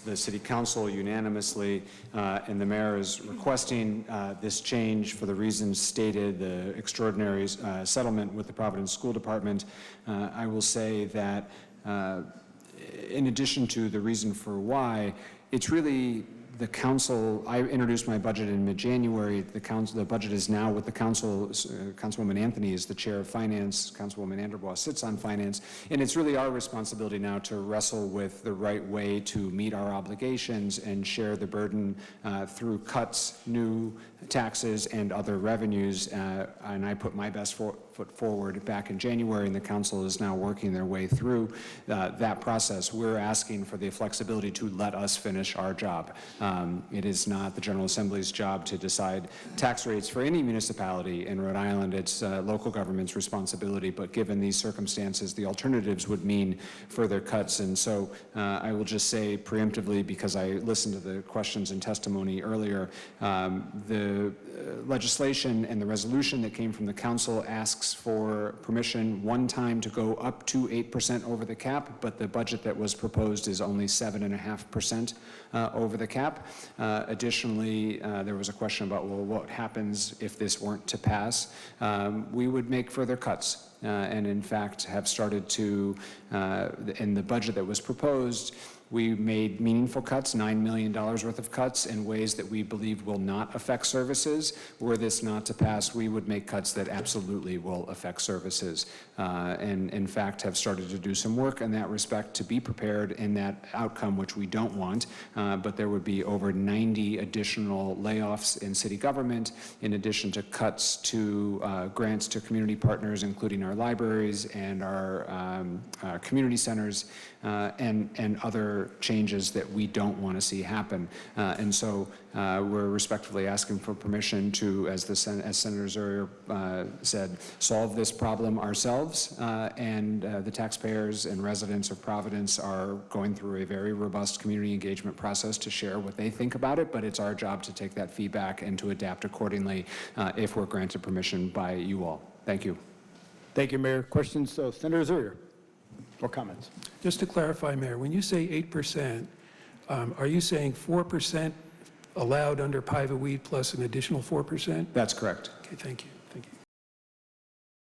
The City Council unanimously, and the Mayor is requesting this change for the reasons stated, the extraordinary settlement with the Providence School Department. I will say that in addition to the reason for why, it's really the council. I introduced my budget in mid-January. The budget is now with the council. Councilwoman Anthony is the chair of finance. Councilwoman Anderbaugh sits on finance. And it's really our responsibility now to wrestle with the right way to meet our obligations and share the burden through cuts, new taxes, and other revenues. And I put my best foot forward back in January, and the council is now working their way through that process. We're asking for the flexibility to let us finish our job. It is not the General Assembly's job to decide tax rates for any municipality in Rhode Island. It's local government's responsibility, but given these circumstances, the alternatives would mean further cuts. And so I will just say preemptively, because I listened to the questions and testimony earlier, the legislation and the resolution that came from the council asks for permission one time to go up to 8% over the cap, but the budget that was proposed is only 7.5% over the cap. Additionally, there was a question about, well, what happens if this weren't to pass? We would make further cuts. And in fact have started to, in the budget that was proposed, we made meaningful cuts, $9 million worth of cuts in ways that we believe will not affect services. Were this not to pass, we would make cuts that absolutely will affect services. And in fact have started to do some work in that respect to be prepared in that outcome, which we don't want. But there would be over 90 additional layoffs in city government, in addition to cuts to grants to community partners, including our libraries and our community centers, and other changes that we don't want to see happen. And so we're respectfully asking for permission to, as Senator Zurier said, solve this problem ourselves. And the taxpayers and residents of Providence are going through a very robust community engagement process to share what they think about it, but it's our job to take that feedback and to adapt accordingly if we're granted permission by you all. Thank you. Thank you, Mayor. Questions? Senator Zurier, or comments? Just to clarify, Mayor, when you say 8%, are you saying 4% allowed under private weed plus an additional 4%? That's correct. Okay, thank you.